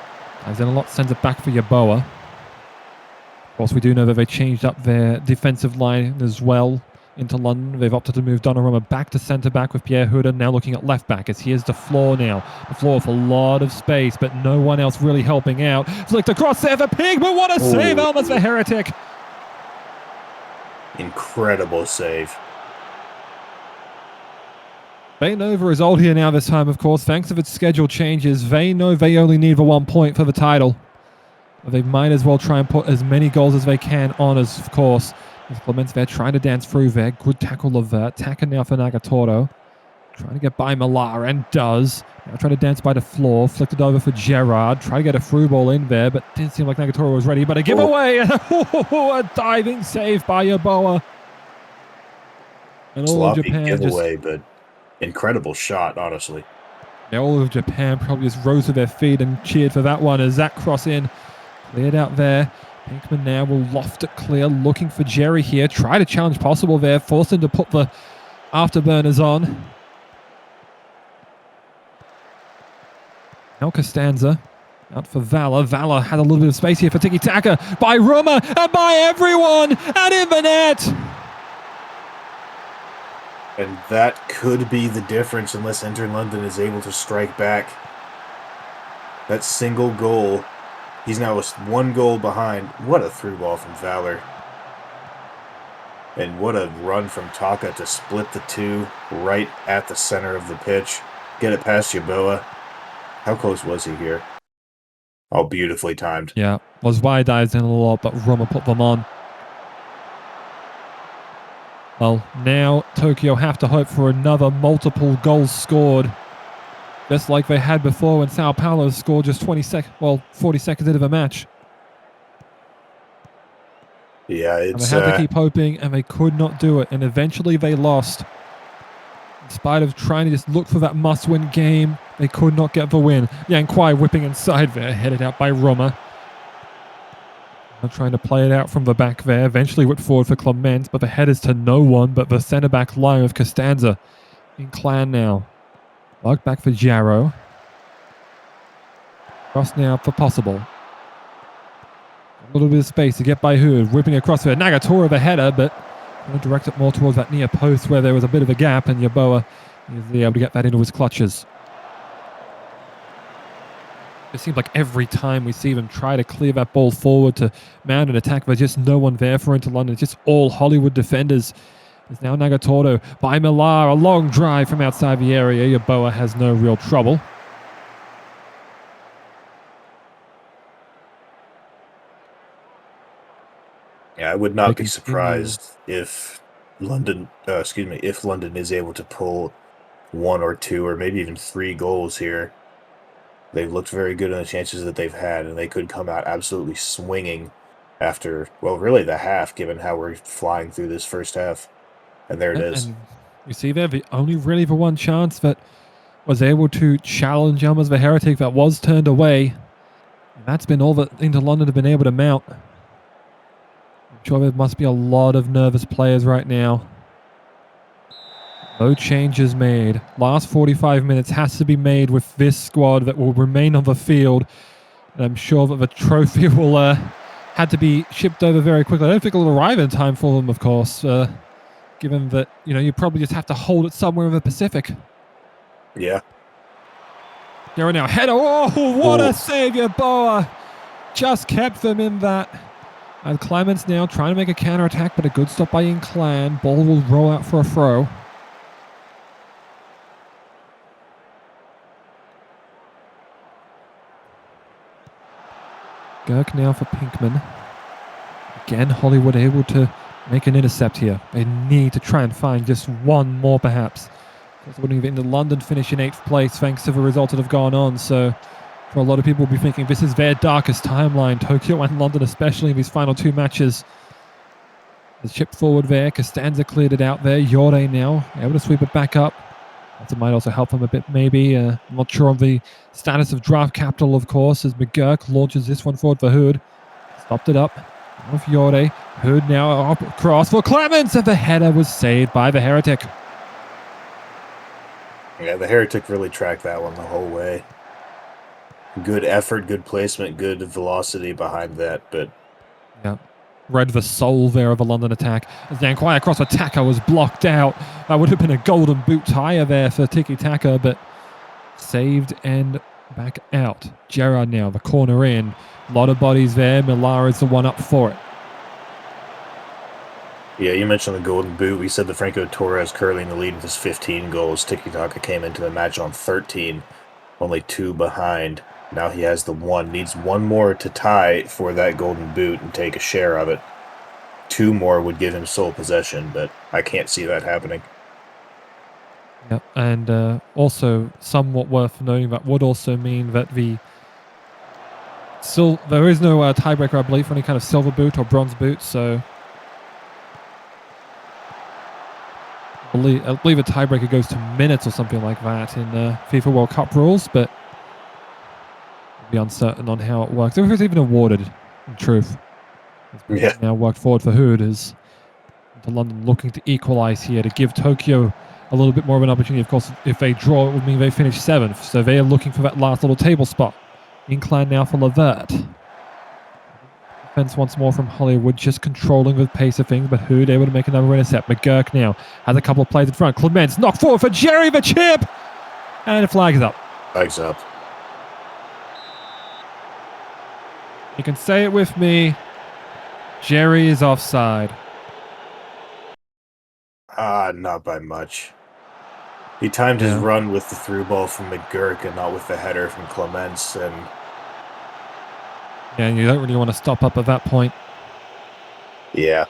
Zenalot sends it back for Yaboa. Of course, we do know that they changed up their defensive line as well into London. They've opted to move Donnarumma back to centre-back with Pierre Huda, now looking at left-back as here's the floor now. The floor with a lot of space, but no one else really helping out. Flicked across there for Pig, but what a save! Almost for Heretic.
Incredible save.
Vaynova is old here now this time, of course, thanks to its schedule changes. They know they only need the 1 point for the title. But they might as well try and put as many goals as they can on us, of course. As Clements there trying to dance through there. Good tackle of that. Tackle now for Nagatoro. Trying to get by Millar, and does. Now trying to dance by the floor. Flicked it over for Gerrard. Try to get a through ball in there, but didn't seem like Nagatoro was ready. But a giveaway! A diving save by Yeboah. And all of
Sloppy
Japan
giveaway, but incredible shot, honestly.
all of Japan probably just rose to their feet and cheered for that one as that cross in. Cleared out there. Pinkman now will loft it clear, looking for Jerry here. Try to challenge possible there. Forced him to put the afterburners on. Now Costanza out for Valor. Valor had a little bit of space here for tiki-taka by Roma and by everyone, and in the net.
And that could be the difference unless Inter London is able to strike back. That single goal, he's now one goal behind. What a through ball from Valor. And what a run from Taka to split the two right at the center of the pitch. Get it past Yeboah. How close was he here? Oh, beautifully timed.
Yeah, was wide eyes in a lot, but Roma put them on. Well, now Tokyo have to hope for another multiple goals scored. Just like they had before when Sao Paulo scored just 40 seconds into the match.
Yeah,
And they had to keep hoping, and they could not do it. And eventually they lost. In spite of trying to just look for that must-win game, they could not get the win. Yang Kwai whipping inside there, headed out by Roma. Trying to play it out from the back there. Eventually whipped forward for Clement, but the header's to no one but the centre-back line of Costanza. In Clan now. Lugged back for Jarrow. Cross now for Possible. A little bit of space to get by Hood. Whipping across there. Nagatoro the header, but going to direct it more towards that near post where there was a bit of a gap, and Yeboah is able to get that into his clutches. It seems like every time we see them try to clear that ball forward to mount an attack, there's just no one there for Inter London. It's just all Hollywood defenders. There's now Nagatoro by Millar. A long drive from outside the area. Yeboah has no real trouble.
Yeah, I would not be surprised if London is able to pull 1 or 2 or maybe even 3 goals here. They've looked very good in the chances that they've had, and they could come out absolutely swinging after, well, really the half, given how we're flying through this first half. And there it is.
And you see there, the only really the one chance that was able to challenge Elmas the Heretic that was turned away. And that's been all that Inter London have been able to mount. I'm sure there must be a lot of nervous players right now. No changes made. Last 45 minutes has to be made with this squad that will remain on the field. And I'm sure that the trophy will had to be shipped over very quickly. I don't think it'll arrive in time for them, of course, given that, you probably just have to hold it somewhere in the Pacific.
Yeah.
There are now header. Oh, what a save, Yeboah. Just kept them in that. And Clements now trying to make a counter-attack, but a good stop by Inclan. Ball will roll out for a throw. Girk now for Pinkman. Again, Hollywood able to make an intercept here. They need to try and find just one more, perhaps. Because they wouldn't have been to London finish in 8th place thanks to the results that have gone on. So, for a lot of people will be thinking this is their darkest timeline. Tokyo and London, especially in these final 2 matches. The chip forward there. Costanza cleared it out there. Yore now able to sweep it back up. That might also help them a bit, maybe. I'm not sure on the status of draft capital, of course, as McGurk launches this one forward for Hood. Stopped it up. Off Yore. Hood now up cross for Clements, and the header was saved by the Heretic.
Yeah, the Heretic really tracked that one the whole way. Good effort, good placement, good velocity behind that, but...
Yeah. Read the soul there of a London attack. As Yankwai across for Taka was blocked out. That would have been a golden boot tire there for Tiki Taka, but saved and back out. Gerrard now, the corner in. A lot of bodies there. Millar is the one up for it.
Yeah, you mentioned the golden boot. We said that Franco Torres currently in the lead with his 15 goals. Tiki Taka came into the match on 13, only 2 behind. Now he has the 1. Needs 1 more to tie for that golden boot and take a share of it. 2 more would give him sole possession, but I can't see that happening.
Yeah, and also somewhat worth noting that would also mean that there is no tiebreaker, I believe, for any kind of silver boot or bronze boot. So I believe a tiebreaker goes to minutes or something like that in FIFA World Cup rules, but I'll be uncertain on how it works. If it's even awarded, in truth.
Yeah.
Now worked forward for Hood is to London looking to equalize here to give Tokyo a little bit more of an opportunity. Of course, if they draw, it would mean they finish 7th. So they are looking for that last little table spot. Incline now for Levert. Defense once more from Hollywood, just controlling the pace of things, but Hood able to make another intercept. McGurk now has a couple of plays in front. Clements knocked forward for Jerry the chip! And the flag is up.
Flags up.
You can say it with me. Jerry is offside.
Not by much. He timed his run with the through ball from McGurk and not with the header from Clements, and
yeah, you don't really want to stop up at that point.
Yeah,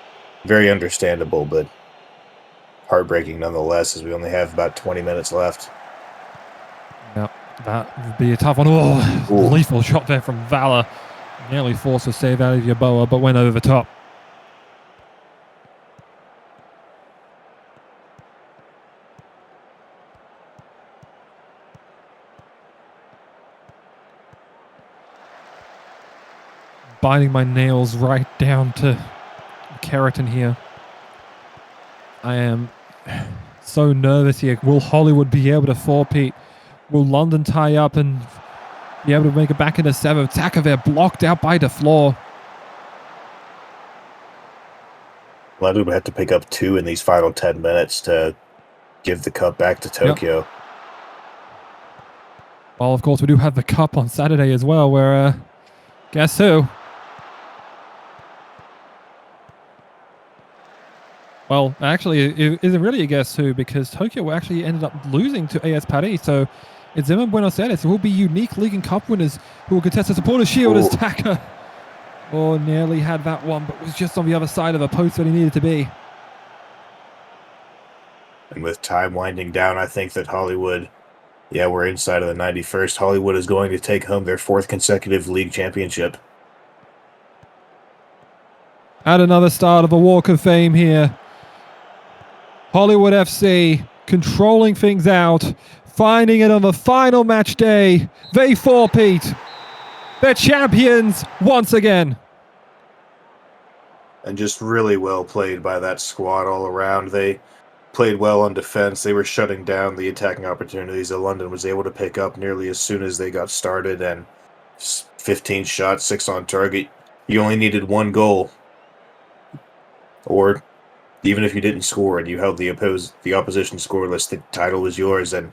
very understandable, but heartbreaking nonetheless, as we only have about 20 minutes left.
Yep, that would be a tough one. Oh, lethal shot there from Valor. Nearly forced a save out of Yaboa, but went over the top. Biting my nails right down to keratin here. I am so nervous here. Will Hollywood be able to four-peat? Will London tie up and be able to make it back into 7th? Takavere blocked out by DeFleur.
London would have to pick up 2 in these final 10 minutes to give the cup back to Tokyo.
Yep. Well, of course, we do have the cup on Saturday as well, where, guess who? Well, actually, it isn't really a guess who, because Tokyo actually ended up losing to AS Paris. So it's them and Buenos Aires who will be unique league and cup winners who will contest the supporters' shield as Taka. Oh, nearly had that one, but was just on the other side of the post that he needed to be.
And with time winding down, I think that Hollywood, we're inside of the 91st. Hollywood is going to take home their 4th consecutive league championship.
At another start of the Walk of Fame here. Hollywood FC controlling things out, finding it on the final match day. They four-peat. They're champions once again.
And just really well played by that squad all around. They played well on defense. They were shutting down the attacking opportunities that London was able to pick up nearly as soon as they got started. And 15 shots, 6 on target. You only needed 1 goal. Or even if you didn't score and you held the opposition scoreless, the title was yours. And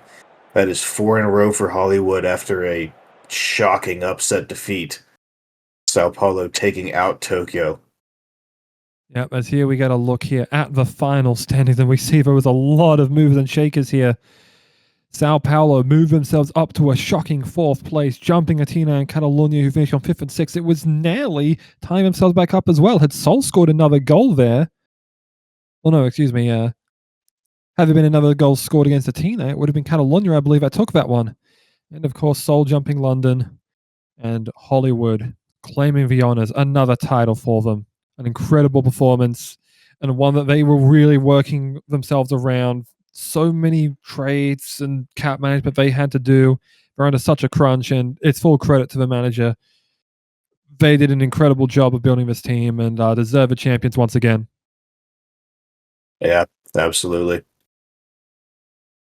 that is 4 in a row for Hollywood after a shocking upset defeat. Sao Paulo taking out Tokyo.
Yep, as here we get a look here at the final standings, and we see there was a lot of movers and shakers here. Sao Paulo moved themselves up to a shocking 4th place, jumping Athênai and Catalunya, who finished on 5th and 6th. It was nearly tying themselves back up as well. Had Seoul scored another goal there? Oh no, excuse me. Had there been another goal scored against Athênai, it would have been Catalunya, I believe, that took that one. And of course, Seoul jumping London and Hollywood claiming the honours. Another title for them. An incredible performance, and one that they were really working themselves around. So many trades and cap management they had to do. They're under such a crunch, and it's full credit to the manager. They did an incredible job of building this team and deserve the champions once again.
Yeah, absolutely.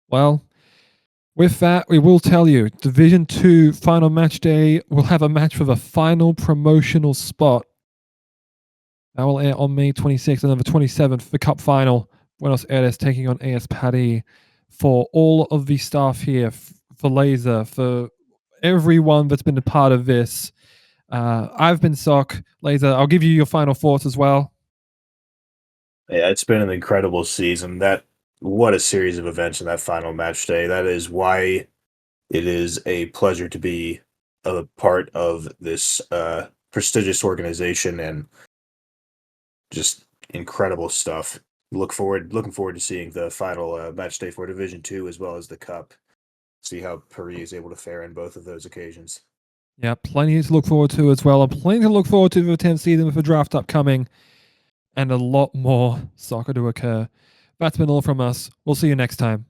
Well, with that, we will tell you, Division 2 final match day will have a match for the final promotional spot. That will air on May 26th, and then the 27th, the Cup Final. Buenos Aires taking on AS Paris. For all of the staff here, for Laser, for everyone that's been a part of this, I've been Socc. Laser, I'll give you your final thoughts as well.
Yeah, it's been an incredible season. What a series of events in that final match day. That is why it is a pleasure to be a part of this prestigious organization, and just incredible stuff. looking forward to seeing the final match day for Division 2 as well as the Cup. See how Paris is able to fare in both of those occasions.
Yeah, plenty to look forward to as well, and plenty to look forward to for the 10th season with the draft upcoming, and a lot more soccer to occur. That's been all from us. We'll see you next time.